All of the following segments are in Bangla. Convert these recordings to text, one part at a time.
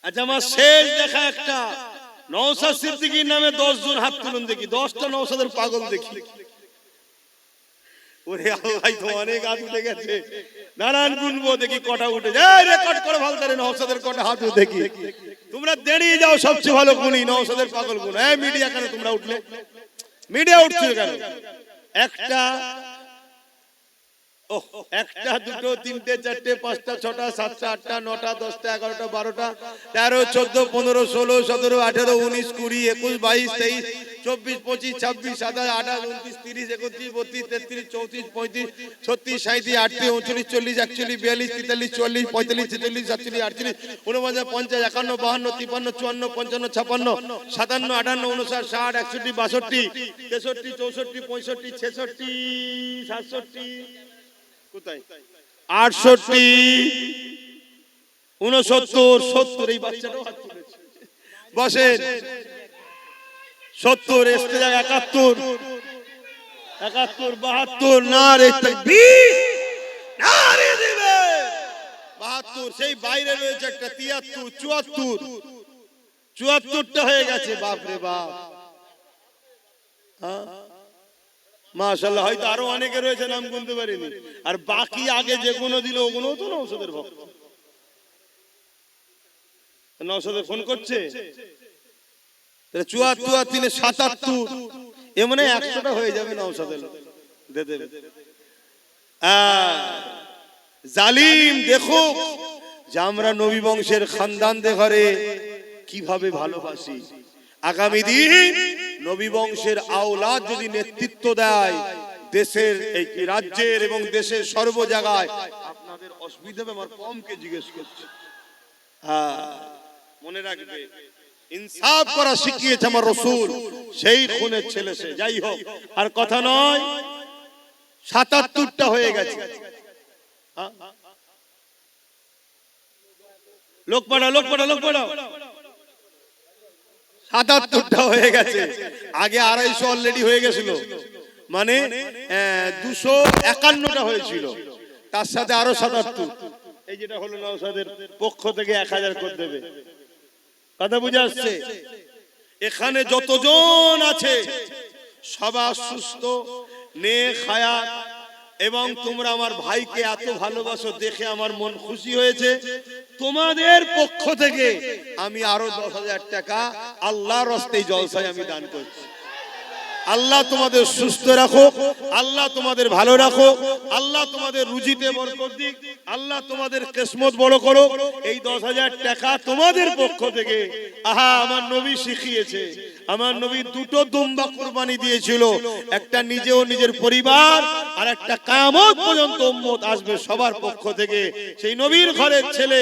আচ্ছা, আমার শেষ দেখা একটা নওশাদ সিদ্দিকীর নামে 10 জন হাত তুলুন দেখি, 10টা নওশাদের পাগল দেখি। ওরে আল্লাহ, তো অনেক হাত উঠে গেছে। নারায়ণ গুনবো দেখি কটা উঠে যায়। রেকর্ড করে ভালো করে নওশাদের কটা হাত দেখি। তোমরা দেরিয়ে যাও, সবচেয়ে ভালো গুনি নওশাদের পাগল গুণ। এই মিডিয়া কেন তোমরা উঠলে? মিডিয়া উঠছে কেন? একটা, একটা, দুটো, তিনটে, চারটে, পাঁচটা, ছটা, সাতটা, আটটা, নটা, 10টা, 11টা, 12টা, 13, 14, 15, 16, 17, 18, 19, 20, 21, 22, 23, 24, 25, 26, 27, 28, 29, 30, 31, 32, 33, 34, 35, 36, 37, 38, 39, 40, 41, 42, 43, 44, 45, 46, 47, 48, 49, 50, 51, 52, 53, 54, 55, 56, 57, 58, 59, 60, 61, 62, 63, 64, 65, 66, 67, কোথায় 68, 69, 70। এই বাচ্চাটাও হাত তুলেছে। বসেন। 70 এসতে যায় 71, 72, নারে তাকবীর, নারে দিবে 72। সেই বাইরে রয়েছে একটা 73, 74, 74টা হয়ে গেছে। বাপ রে বাপ, হ্যাঁ মাশাআল্লাহ। হয়তো আরো অনেকে রয়েছে, নাম গুনতে পারিনি। আর বাকি আগে যেগুলো দিল ওগুলো তো নওশাদের ভক্ত। নওশাদে ফোন করছে 74 আর 3 77, এ মানে 100টা হয়ে যাবে নওশাদের দে দেবে। জালিম দেখো যে আমরা নবী বংশের খানদানদের ঘরে কিভাবে ভালোবাসি। আগামী দিন নবী বংশের আওলাদ যদি নেতৃত্ব দেয় দেশের, এই রাজ্যের এবং দেশের সর্ব জায়গায়, আপনাদের অসুবিধা হবে? আমার কমকে জিজ্ঞেস করছে। হ্যাঁ, মনে রাখবে, ইনসাফ করা শিখিয়েছে আমার রাসূল, সেই খুনের ছেলে সে। যাই হোক, আর কথা নয়, 77টা হয়ে গেছে। লোক পাড়া 77টা হয়ে গেছে। আগে 250 অলরেডি হয়ে গেছিল, মানে 251টা হয়েছিল, তার সাথে আরো 77। এই যেটা হলো নওশাদের পক্ষ থেকে 1000 করে দেবে। কথা বুঝে আসছে? এখানে যতজন আছে সবাই সুস্থ, নেক হায়াত, এবং তোমরা আমার ভাইকে এত ভালোবাসো দেখে আমার মন খুশি হয়েছে। তোমাদের পক্ষ থেকে আমি আরো 10,000 টাকা আল্লাহর রাস্তায় জলসায় আমি দান করছি। আল্লাহ তোমাদের সুস্থ রাখো, আল্লাহ তোমাদের ভালো রাখো, আল্লাহ তোমাদের রুজিতে বরকত দিক, আল্লাহ তোমাদের কিসমত বড় করো। এই 10,000 টাকা তোমাদের পক্ষ থেকে। আহা, আমার নবী শিখিয়েছে, আমার নবী 2টো দুম্বা কুরবানি দিয়েছিল, একটা নিজে ও নিজের পরিবার, আর একটা কিয়ামত পর্যন্ত উম্মত আসবে সবার পক্ষ থেকে। সেই নবীর ঘরের ছেলে,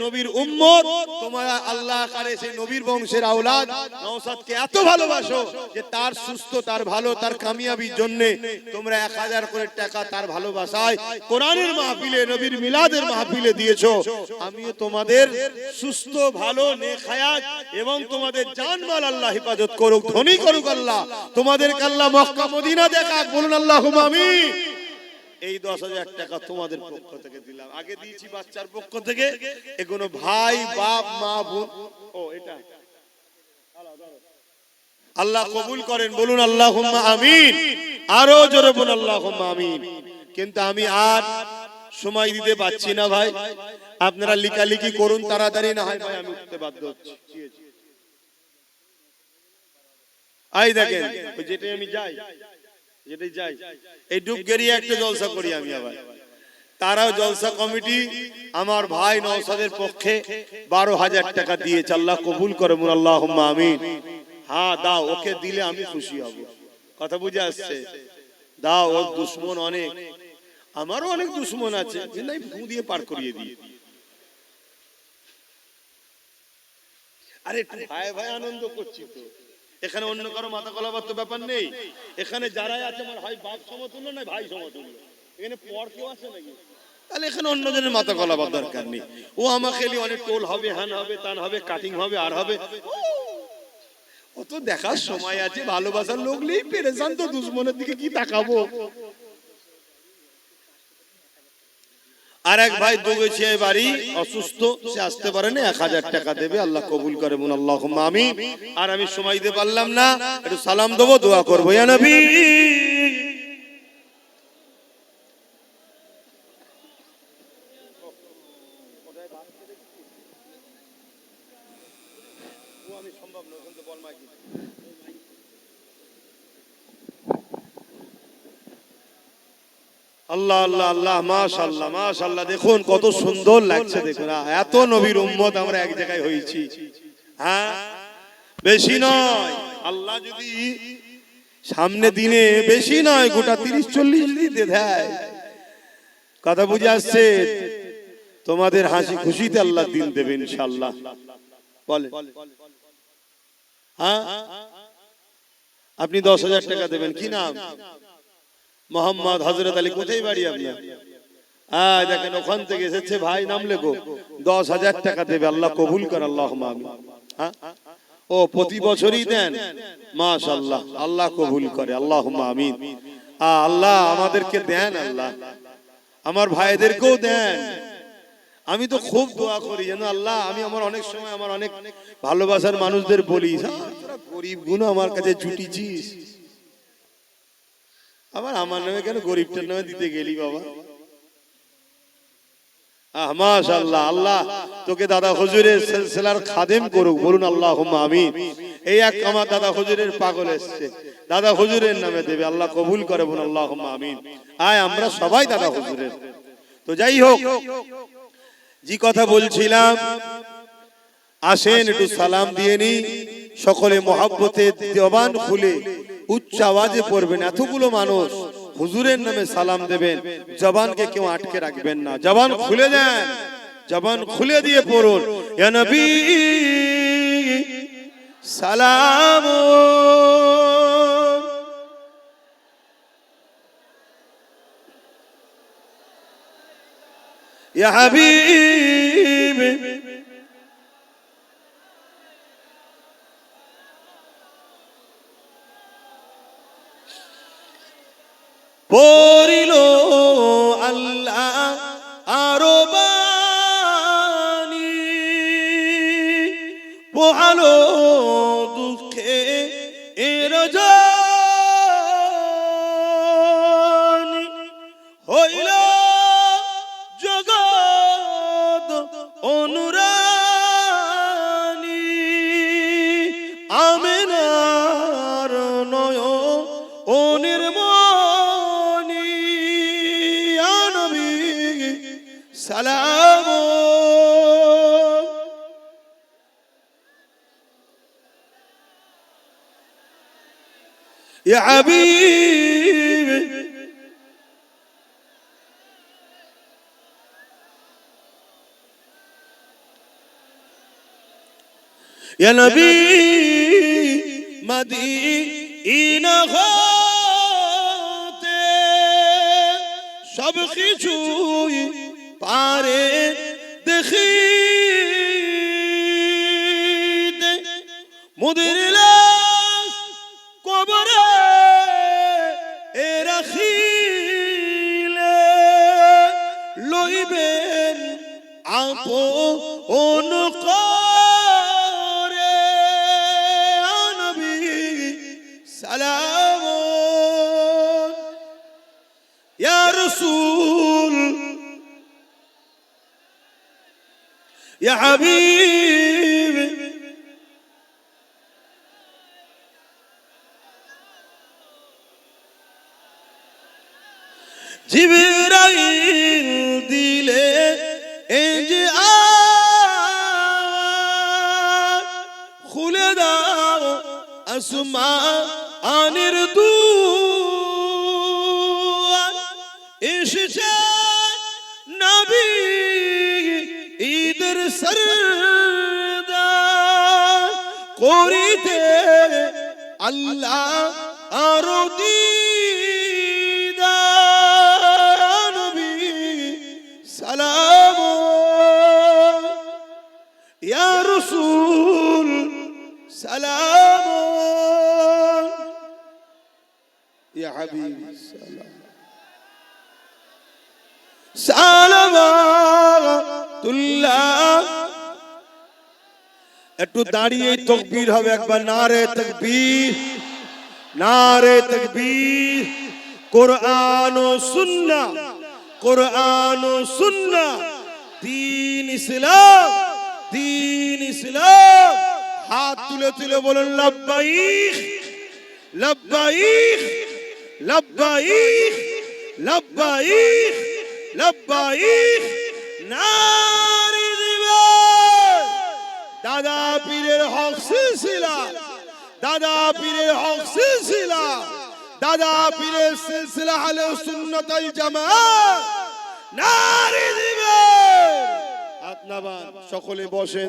নবীর উম্মত, তোমরা আল্লাহ করে সেই নবীর বংশের আওলাদ নওশাদকে এত ভালোবাসো যে তার সুস্থ, তার ভালো, তার কামিয়াবির জন্য তোমরা 1000 করে টাকা তার ভালোবাসায় কোরআনের মাহফিলে, নবীর মিলাদের মাহফিলে দিয়েছো। আমিও তোমাদের সুস্থ, ভালো, নেক হায়াত এবং তোমাদের জানমাল আল্লাহ হেফাজত করুক, ধনী করুক আল্লাহ, তোমাদেরকে আল্লাহ মক্কা মদিনা দেখাক। বলুন আল্লাহুম্মা আমিন। এই 10,000 টাকা তোমাদের পক্ষ থেকে দিলাম। আগে দিয়েছি বাচ্চার পক্ষ থেকে, এগুলো ভাই, বাপ, মা, বোন। ও এটা আল্লাহ কবুল করেন। বলুন আল্লাহুম্মা আমিন। আরো জোরে বলুন আল্লাহুম্মা আমিন। কিন্তু আমি আর সময় দিতে পারছি না ভাই, আপনারা লিখালিখি করুন তাড়াতাড়ি, না হয় ভাই আমি উঠতে বাধ্য হচ্ছি। আই দেখেন, যেটাই আমি যাই, যেটাই যাই, এই ডুবগেরিয়া একটা জলসা করি আমি। আবার তারাও জলসা কমিটি আমার ভাই নওশাদের পক্ষে 12,000 টাকা দিয়েছে। আল্লাহ কবুল করে, বলুন আল্লাহুম্মা আমিন। হ্যাঁ দাও, ওকে দিলে আমি খুশি হব। কথা বুঝে আসছে? দাও, ওর দুশ্মন অনেক, আমারও অনেক দুশ্মন আছে, কিন্তু আমি ফু দিয়ে পার করিয়ে দিই। আরে ভাই ভাই আনন্দ করছি তো, এখানে অন্য কারো মাথা গলাবার তো ব্যাপার নেই। এখানে যারাই আছে আমার ভাই বাপ সমতুল্য, না ভাই সমতুল্য। এখানে পর কেউ আছে নাকি? তাহলে এখানে অন্যজনের মাথা গলাবার দরকার নেই। ও আমাকে অনেক টোল হবে, হ্যান হবে, তান হবে, কাটিং হবে, আর হবে, ও তো দেখার সময় আছে। ভালোবাসার লোক নেই, পেরেশান তো, দুশ্মনের দিকে কি তাকাবো? আর এক ভাই দুগেছিয়ায় বাড়ি, অসুস্থ, সে আসতে পারেনি, 1000 টাকা দেবে, আল্লাহ কবুল করে বলুন আল্লাহুম্মা আমিন। আর আমি সময় দিতে পারলাম না, একটু সালাম দেবো, দোয়া করবো ইয়া নবী। আল্লাহ আল্লাহ আল্লাহ, মাশাআল্লাহ মাশাআল্লাহ, দেখুন কত সুন্দর লাগছে, দেখুন এত নবীর উম্মত আমরা এক জায়গায় হয়েছি। হ্যাঁ, বেশি নয়, আল্লাহ যদি সামনে দিনে বেশি নয় গোটা 30-40 দিতে দেয়, কথা বুঝে আসছে? তোমাদের হাসি খুশিতে আল্লাহ দিন দেবে ইনশাআল্লাহ। বলে হ্যাঁ, আপনি 10,000 টাকা দেবেন, কি নাম? মোহাম্মদ হযরত আলী। কোথায় বাড়ি আপনার? দেখেন ওখান থেকে এসেছে ভাই, নাম লেখো, 10,000 টাকা দেবে, আল্লাহ কবুল করে আল্লাহুম্মা আমিন। ও প্রতি বছরই দেন, মাশাআল্লাহ, আল্লাহ কবুল করে আল্লাহুম্মা আমিন। আল্লাহ আমাদেরকে দেন, আল্লাহ আমার ভাইদেরকেও দেন। আমি তো খুব দোয়া করি যেন আল্লাহ, আমি আমার অনেক সময় আমার অনেক ভালোবাসার মানুষদের বলি, তোরা গরিব গুলো আমার কাছে জুটিছিস, আবার আমার নামে কেন গরিবটার নামে দিতে গেলি বাবা? মাশাআল্লাহ, আল্লাহ তোকে দাদা হুজুরের সিলসিলার খাদেম করুক, বলুন আল্লাহুম্মা আমিন। এই এক আমার দাদা হুজুরের পাগল এসেছে, দাদা হুজুরের নামে দেবে, আল্লাহ কবুল করে, বলুন আল্লাহুম্মা আমিন। আমরা সবাই দাদা হুজুরের। তো যাই হোক, যে কথা বলছিলাম, আসেন একটু সালাম দিয়ে নি, সকলে মহব্বতে জবান খুলে উচ্চ আওয়াজে পড়বেন। এতগুলো মানুষ হুজুরের নামে সালাম দেবেন, জবানকে কেউ আটকে রাখবেন না, জবান খুলে দেন, জবান খুলে দিয়ে পড়ুন, ইয়া নবী সালাম, ইয়া হাবিব পড়িল আল্লাহ আরো বাণী, পোহালো দুঃখে এর জনি, হইল জগৎ অনুরানী, আমেনার নয় ও নির্মণি, ইয়া নবী সালাম, ইয়া হাবিব ইয়া নবী মদিনা হতে সব কিছুই পারে দেখিতে, মুদের লাশ কবরে এ রাখিলে, লইবেন আপন করে, নবী সালাম, ইয়া রাসূল ইয়া হাবিব, জিবরাইল দিলে এই যে আওয়াজ, খুলে দাও আসমানের দুয়ার, এসেছে নবী ঈদের সরদার, করিতে আল্লাহ আরো দিদার, নবী সালাম, ইয়া রাসূল সালাম, ইয়া হাবিব সালাম, সালাম একটু দাঁড়িয়ে তাকবীর হবে একবার, নারে তাকবীর, নারে তাকবীর। কোরআন ও সুন্নাহ, কোরআন ও সুন্নাহ, দ্বীন ইসলাম, দ্বীন ইসলাম। হাত তুলে তুলে বলেন লাব্বাইক, লাব্বাইক, লাব্বাইক, লাব্বাইক, লাব্বাইক। নারে দিবেন দাদা পীরের হক সিলসিলা, দাদা পীরের হক সিলসিলা, দাদা পীরের সিলসিলা আহলে সুন্নাত ওয়াল জামাত। নারে দিবেন। হাত নামান, সকলে বসেন।